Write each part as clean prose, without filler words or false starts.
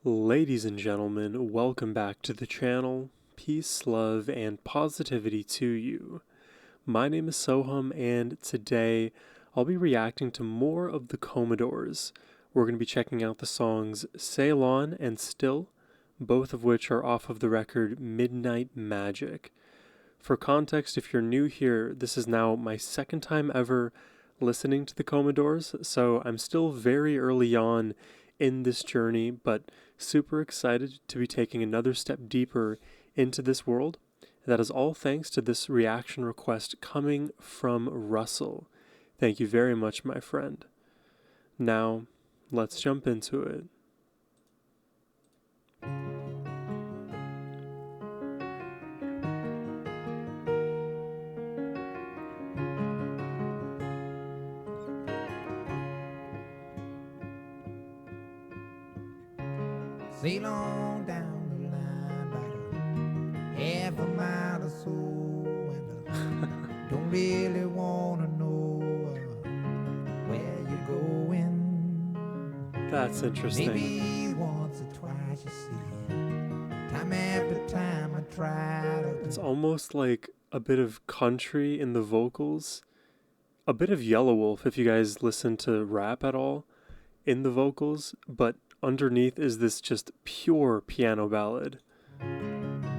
Ladies and gentlemen, welcome back to the channel. Peace, love, and positivity to you. My name is Sohum, and today I'll be reacting to more of the Commodores. We're going to be checking out the songs Ceylon and Still, both of which are off of the record Midnight Magic. For context, if you're new here, this is now my second time ever listening to the Commodores, so I'm still very early on in this journey, but super excited to be taking another step deeper into this world. That is all thanks to this reaction request coming from Russell. Thank you very much, my friend. Now, let's jump into it. Sail on down the line about half a mile or so, and don't really wanna know where you're going. That's interesting. Maybe once or twice you see, time after time I try to. It's almost like a bit of country in the vocals, a bit of Yellow Wolf if you guys listen to rap at all in the vocals, but underneath is this just pure piano ballad.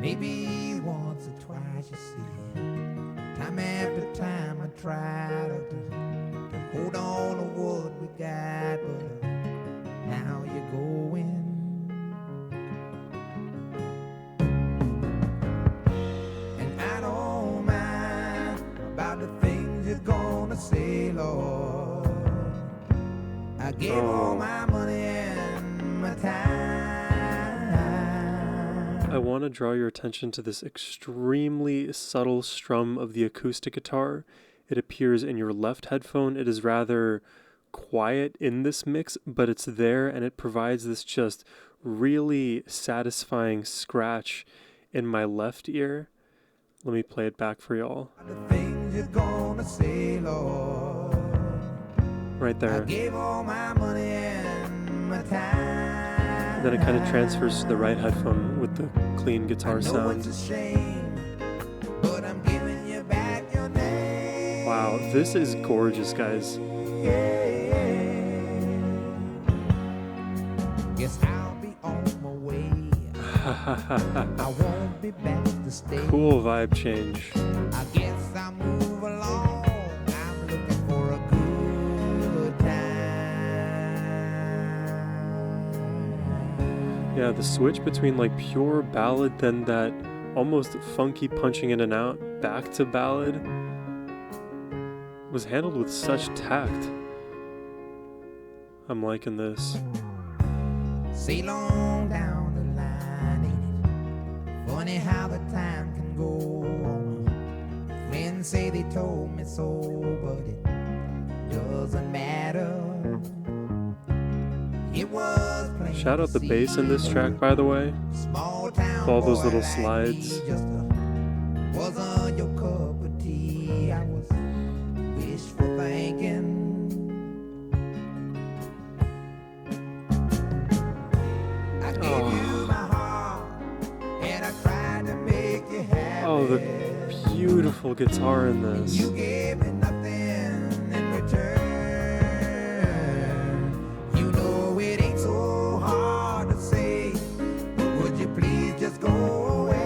Maybe once or twice you see, time after time I try to hold on to what we got, but now you're going. And I don't mind about the things you're gonna say, Lord. I gave all my money and my time. I want to draw your attention to this extremely subtle strum of the acoustic guitar. It appears in your left headphone. It is rather quiet in this mix, but it's there and it provides this just really satisfying scratch in my left ear. Let me play it back for y'all. The things you're gonna say, Lord. Right there. I gave all my money and my time. Then it kind of transfers to the right headphone with the clean guitar sound. It's a shame, but I'm giving you back your name. Wow, this is gorgeous, guys. Guess I'll be on my way. I won't be back to stay. Cool vibe change. I guess I'll move along. I'm looking for a good time. Yeah, the switch between like pure ballad, then that almost funky punching in and out, back to ballad, was handled with such tact. I'm liking this. Sail on down the line, ain't it funny how the time can go on? Friends say they told me so, but it doesn't matter. It was plain. Shout out the bass in this track, by the way. Small town All those boy little like slides. me, just wasn't your cup of tea. I was wishful thinking. I gave you my heart, and I tried to make you happy. Oh, the beautiful guitar in this. You gave me nothing in return. You know it ain't so hard to say, but would you please just go away?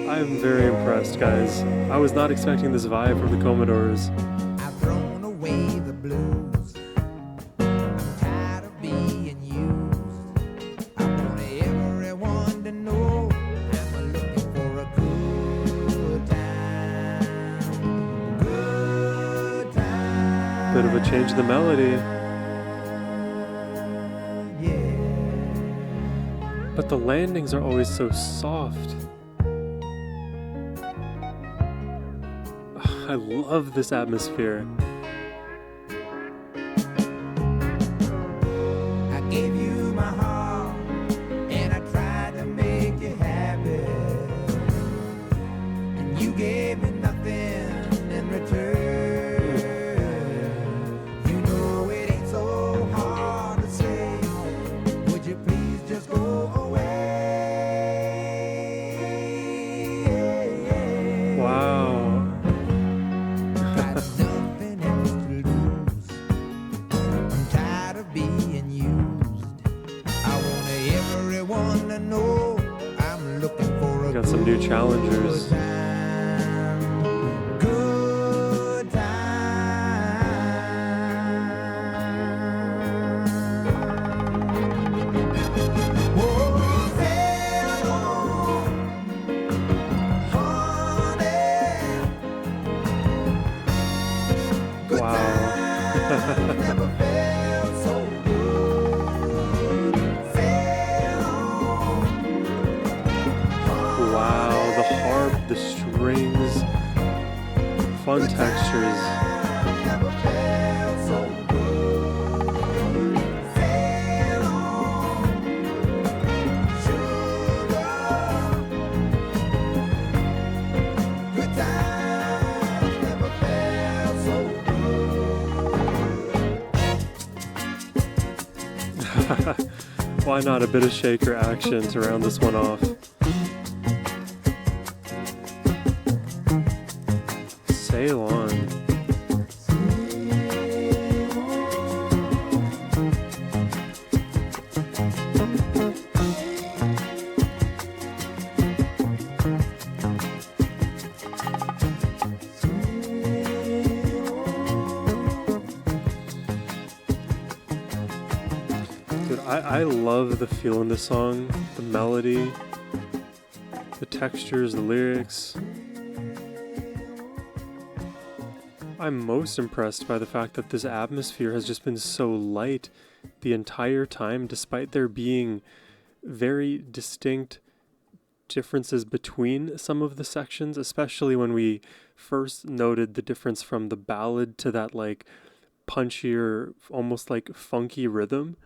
I am very impressed, guys. I was not expecting this vibe from the Commodores. I've thrown away the blues. I'm tired of being used. I want everyone to know I'm looking for a good time. Good time. Bit of a change in the melody. Yeah. But the landings are always so soft. I love this atmosphere. I gave you my heart, and I tried to make you happy, and you gave me nothing in return. You know it ain't so hard to say, new challengers. Good time. Oh, sail on, honey. Good time never felt so good. Sail on, Wow, the harp, the strings, fun textures. never felt so good. Sail on, sugar. Good times never felt so good. Why not a bit of shaker action to round this one off? Sail on. Dude, I love the feel in the song, the melody, the textures, the lyrics. I'm most impressed by the fact that this atmosphere has just been so light the entire time, despite there being very distinct differences between some of the sections, especially when we first noted the difference from the ballad to that like punchier, almost like funky rhythm.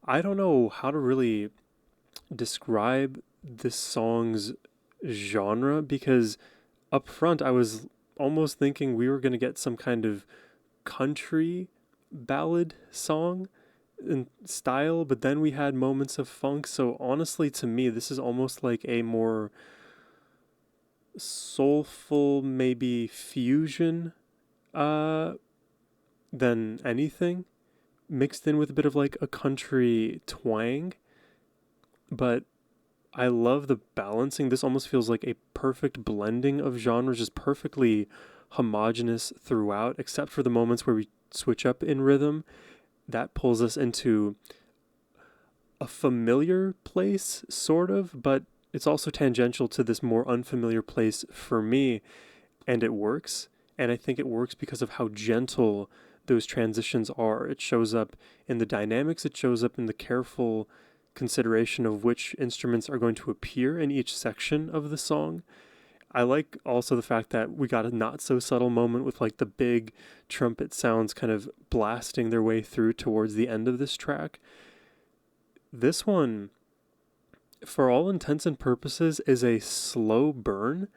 I don't know how to really describe this song's genre because up front I was almost thinking we were going to get some kind of country ballad song in style, but then we had moments of funk. So honestly, to me, this is almost like a more soulful, maybe fusion uh, than anything, mixed in with a bit of like a country twang. But I love the balancing. This almost feels like a perfect blending of genres, just perfectly homogenous throughout, except for the moments where we switch up in rhythm. That pulls us into a familiar place, sort of, but it's also tangential to this more unfamiliar place for me, and it works. And I think it works because of how gentle those transitions are. It shows up in the dynamics, it shows up in the careful consideration of which instruments are going to appear in each section of the song. I like also the fact that we got a not so subtle moment with like the big trumpet sounds kind of blasting their way through towards the end of this track. This one, for all intents and purposes, is a slow burn.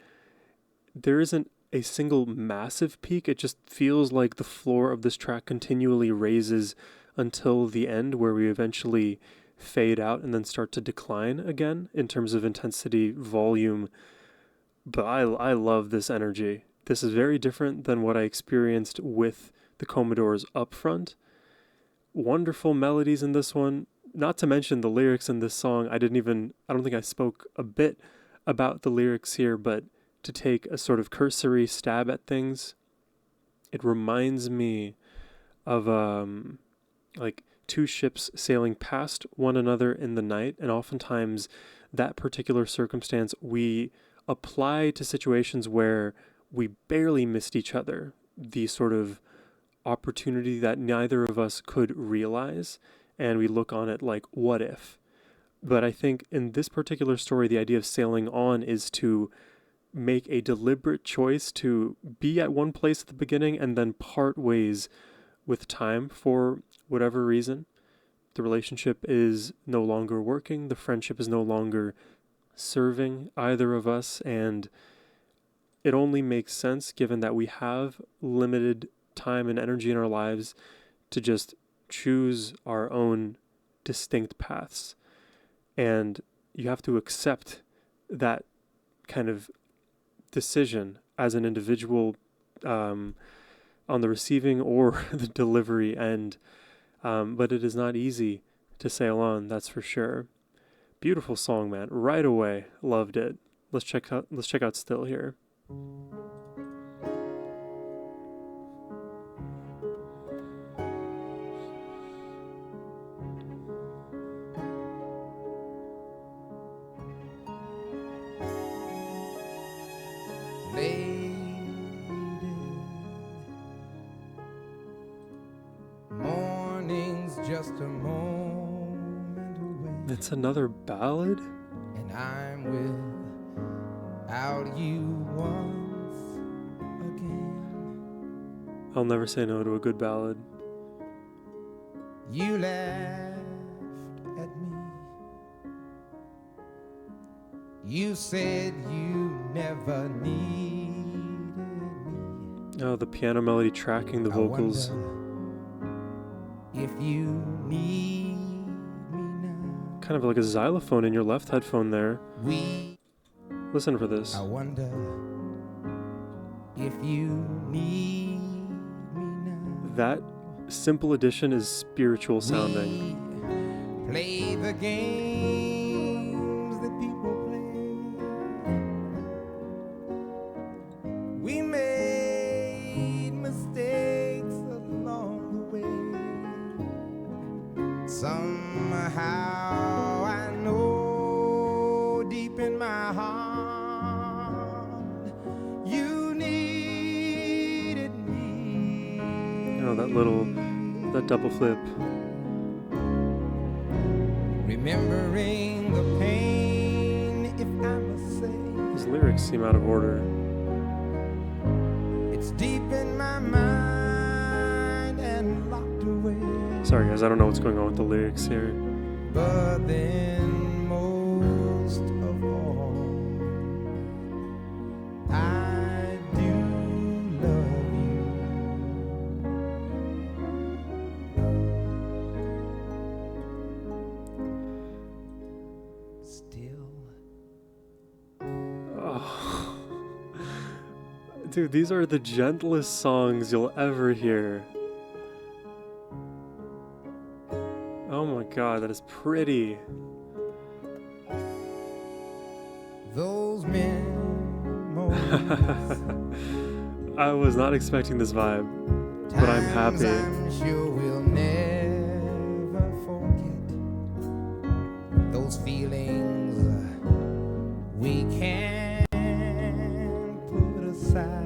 There isn't a single massive peak. It just feels like the floor of this track continually raises until the end, where we eventually fade out and then start to decline again in terms of intensity, volume. But I love this energy. This is very different than what I experienced with the Commodores up front. Wonderful melodies in this one. Not to mention the lyrics in this song. I don't think I spoke a bit about the lyrics here, but to take a sort of cursory stab at things, it reminds me of like two ships sailing past one another in the night, and oftentimes that particular circumstance we apply to situations where we barely missed each other, the sort of opportunity that neither of us could realize, and we look on it like, what if? But I think in this particular story, the idea of sailing on is to make a deliberate choice to be at one place at the beginning and then part ways with time for whatever reason. The relationship is no longer working, the friendship is no longer serving either of us, and it only makes sense given that we have limited time and energy in our lives to just choose our own distinct paths. And you have to accept that kind of decision as an individual on the receiving or the delivery end. But it is not easy to sail on, that's for sure. Beautiful song, man. Right away, loved it. Let's check out Still here. Lady, morning's just a moment away, It's another ballad? and I'm without you once again. I'll never say no to a good ballad. You laughed at me. You said you never needed me. Oh, the piano melody tracking the vocals. I wonder if you need me now. Kind of like a xylophone in your left headphone there. Listen for this. I wonder if you need me now. That simple addition is spiritual sounding. We play the games that people play. We made mistakes along the way. Somehow I know deep in my heart you needed me. Oh, that double flip. Remembering the pain, if I must say, These lyrics seem out of order. it's deep in my mind and locked away. Sorry guys, I don't know what's going on with the lyrics here. But then most of all, I do love you. Still. Oh. Dude, these are the gentlest songs you'll ever hear. Oh my god, that is pretty. Those memories. I was not expecting this vibe, but I'm happy. I'm sure we'll never forget. Those feelings we can't put aside.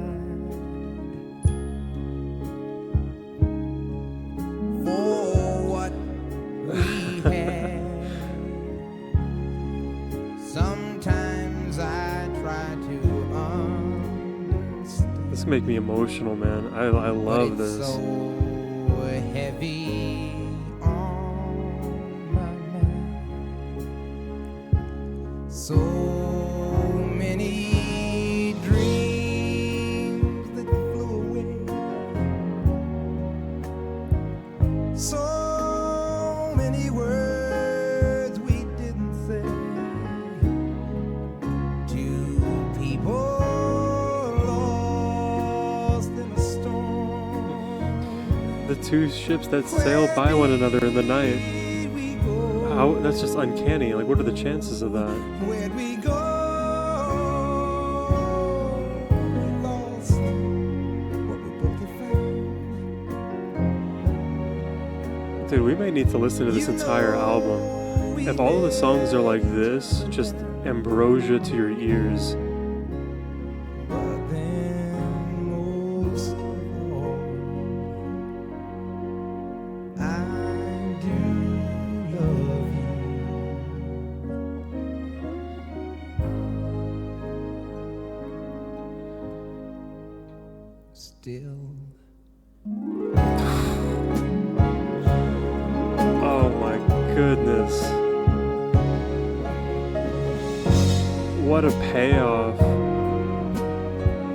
For what we had. Sometimes I try to understand. This make me emotional, man. I love But it's this. so heavy on my mind. So many dreams that flew away. So many words we didn't say to people lost in a storm. The two ships that sail by one another in the night. Where'd we go? How? That's just uncanny. Like, what are the chances of that? Where'd we go? Lost what we both had found. Dude, we might need to listen to this entire album. If all of the songs are like this, just ambrosia to your ears. But then most of all, I do love you. Still. Oh my goodness. What a payoff.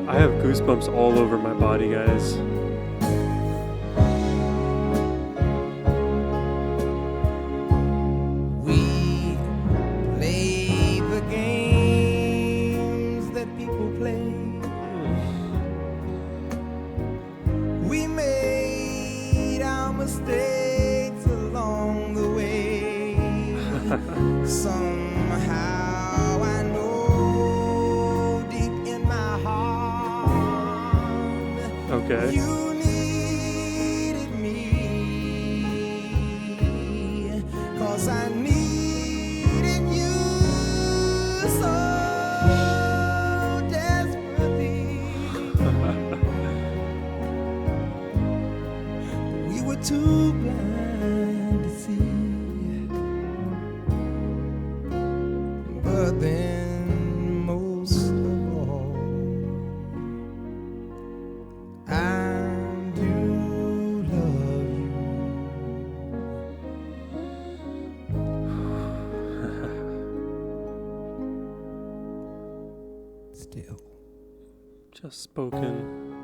I have goosebumps all over my body, guys. We play the games that people play. We made our mistakes along the way. Somehow I know Okay. You needed me, 'cause I needed you so desperately. We were too blind to see. But then, most of all, I do love you. Still. Just spoken,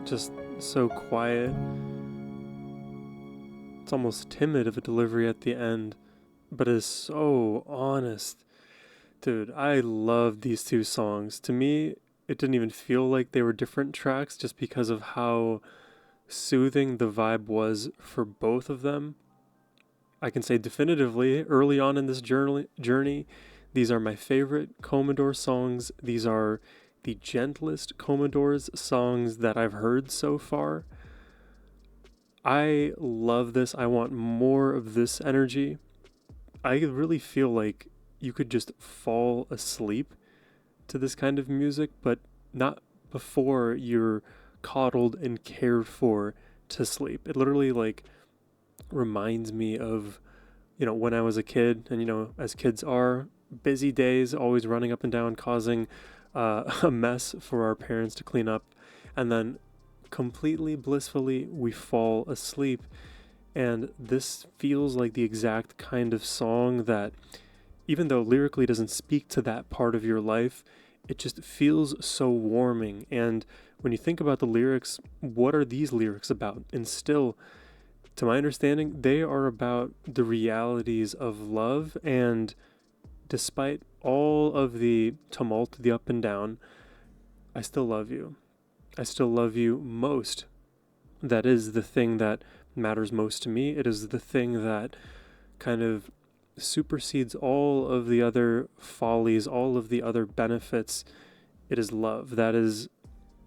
just so quiet. It's almost timid of a delivery at the end, but is so honest. Dude, I love these two songs. To me, it didn't even feel like they were different tracks just because of how soothing the vibe was for both of them. I can say definitively, early on in this journey, these are my favorite Commodore songs. These are the gentlest Commodores songs that I've heard so far. I love this. I want more of this energy. I really feel like you could just fall asleep to this kind of music, but not before you're coddled and cared for to sleep. It literally like reminds me of, when I was a kid, and as kids are, busy days, always running up and down, causing a mess for our parents to clean up, and then completely blissfully we fall asleep. And this feels like the exact kind of song that, even though lyrically doesn't speak to that part of your life, it just feels so warming. And when you think about the lyrics, what are these lyrics about? And still, to my understanding, they are about the realities of love. And despite all of the tumult, the up and down, I still love you. I still love you most. That is the thing that matters most to me. It is the thing that kind of supersedes all of the other follies, all of the other benefits. It is love. That is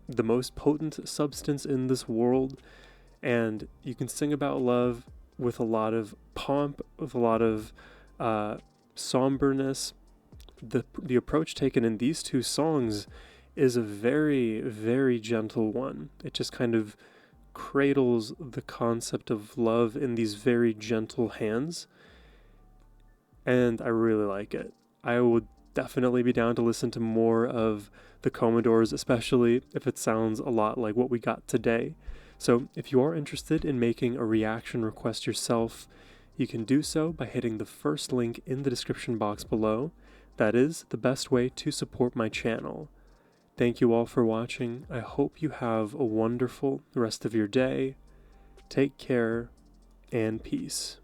the most potent substance in this world. And you can sing about love with a lot of pomp, with a lot of somberness. The approach taken in these two songs is a very, very gentle one. It just kind of cradles the concept of love in these very gentle hands. And I really like it. I would definitely be down to listen to more of the Commodores, especially if it sounds a lot like what we got today. So if you are interested in making a reaction request yourself, you can do so by hitting the first link in the description box below. That is the best way to support my channel. Thank you all for watching. I hope you have a wonderful rest of your day. Take care and peace.